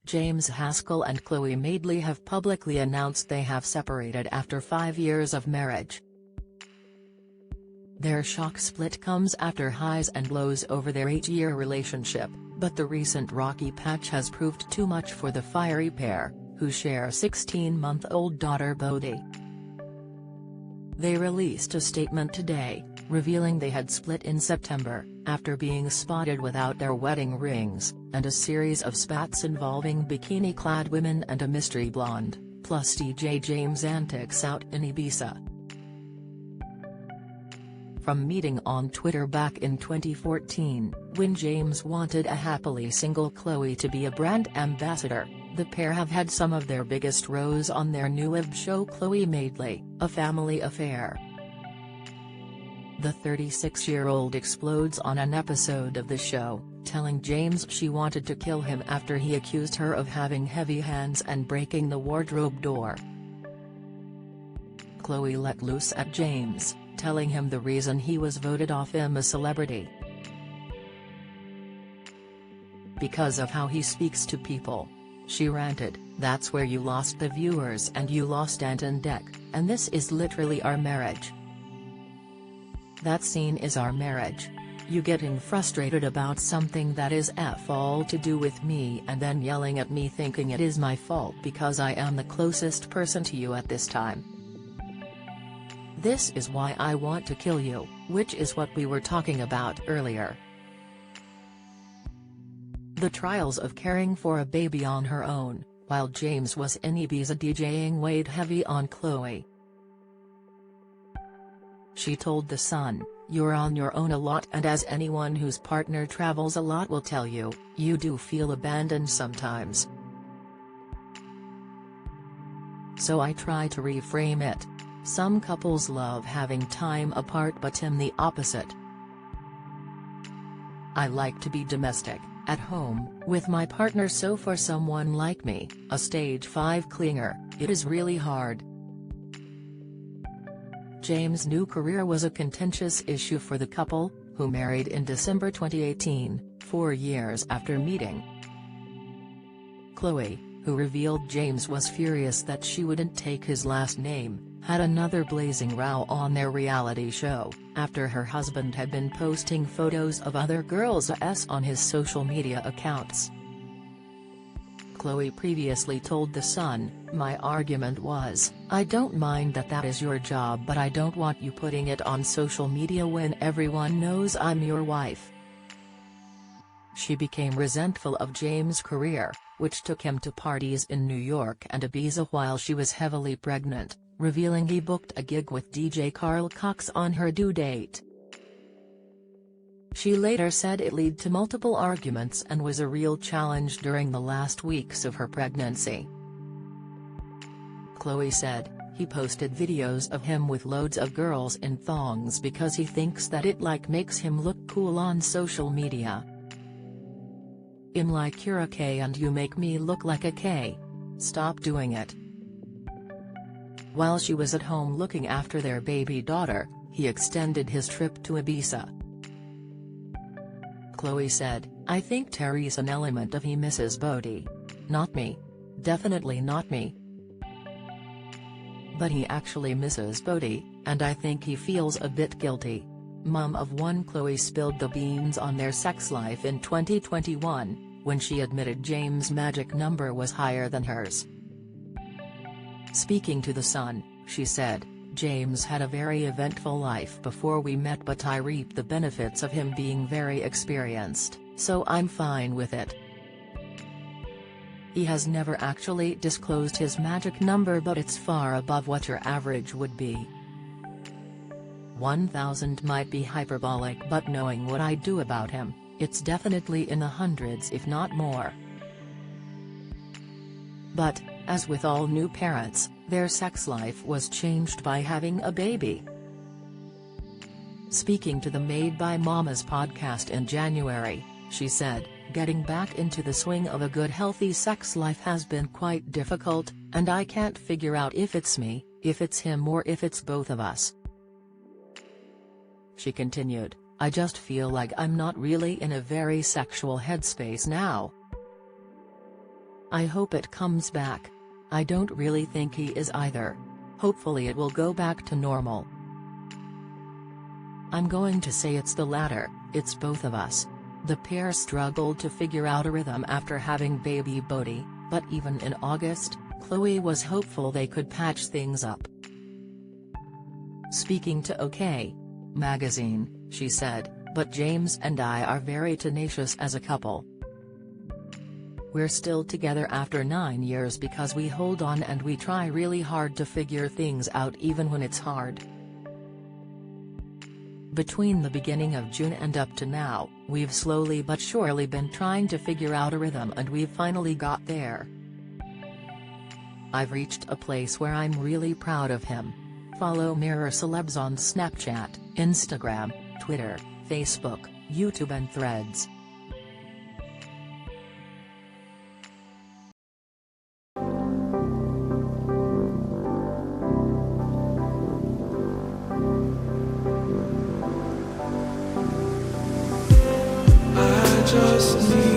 James Haskell and Chloe Madeley have publicly announced they have separated after 5 years of marriage. Their shock split comes after highs and lows over their 8-year relationship, but the recent rocky patch has proved too much for the fiery pair, who share a 16-month-old daughter Bodhi. They released a statement today, revealing they had split in September, after being spotted without their wedding rings, and a series of spats involving bikini-clad women and a mystery blonde, plus DJ James' antics out in Ibiza. From meeting on Twitter back in 2014, when James wanted a happily single Chloe to be a brand ambassador, the pair have had some of their biggest rows on their new web show Chloe Madeley, A Family Affair. The 36-year-old explodes on an episode of the show, telling James she wanted to kill him after he accused her of having heavy hands and breaking the wardrobe door. Chloe let loose at James, telling him the reason he was voted off him a celebrity. Because of how he speaks to people. She ranted, "That's where you lost the viewers and you lost Ant and Dec, and this is literally our marriage. That scene is our marriage. You getting frustrated about something that is all to do with me and then yelling at me thinking it is my fault because I am the closest person to you at this time. This is why I want to kill you, which is what we were talking about earlier." The trials of caring for a baby on her own, while James was in Ibiza DJing, weighed heavy on Chloe. She told The Sun, "You're on your own a lot, and as anyone whose partner travels a lot will tell you, you do feel abandoned sometimes. So I try to reframe it. Some couples love having time apart, but I'm the opposite. I like to be domestic, at home, with my partner, so for someone like me, a stage 5 clinger, it is really hard." James' new career was a contentious issue for the couple, who married in December 2018, 4 years after meeting. Chloe, who revealed James was furious that she wouldn't take his last name, had another blazing row on their reality show, after her husband had been posting photos of other girls' on his social media accounts. Chloe previously told The Sun, "My argument was, I don't mind that is your job, but I don't want you putting it on social media when everyone knows I'm your wife." She became resentful of James' career, which took him to parties in New York and Ibiza while she was heavily pregnant, revealing he booked a gig with DJ Carl Cox on her due date. She later said it led to multiple arguments and was a real challenge during the last weeks of her pregnancy. Chloe said, "He posted videos of him with loads of girls in thongs because he thinks that it makes him look cool on social media. I'm like, you're a K and you make me look like a K. Stop doing it." While she was at home looking after their baby daughter, he extended his trip to Ibiza. Chloe said, "I think Terry's an element of he misses Bodhi. Not me. Definitely not me. But he actually misses Bodhi, and I think he feels a bit guilty." Mum of one Chloe spilled the beans on their sex life in 2021, when she admitted James' magic number was higher than hers. Speaking to The Sun, she said, "James had a very eventful life before we met, but I reap the benefits of him being very experienced, so I'm fine with it. He has never actually disclosed his magic number, but it's far above what your average would be. 1,000 might be hyperbolic, but knowing what I do about him, it's definitely in the hundreds if not more." But, as with all new parents, their sex life was changed by having a baby. Speaking to the Made by Mamas podcast in January, she said, "Getting back into the swing of a good healthy sex life has been quite difficult, and I can't figure out if it's me, if it's him, or if it's both of us." She continued, "I just feel like I'm not really in a very sexual headspace now. I hope it comes back. I don't really think he is either. Hopefully it will go back to normal. I'm going to say it's the latter, it's both of us. The pair struggled to figure out a rhythm after having baby Bodhi, but even in August, Khloe was hopeful they could patch things up. Speaking to OK! Magazine, she said, "But James and I are very tenacious as a couple. We're still together after 9 years because we hold on and we try really hard to figure things out even when it's hard. Between the beginning of June and up to now, we've slowly but surely been trying to figure out a rhythm and we've finally got there. I've reached a place where I'm really proud of him." Follow Mirror Celebs on Snapchat, Instagram, Twitter, Facebook, YouTube and Threads. I just need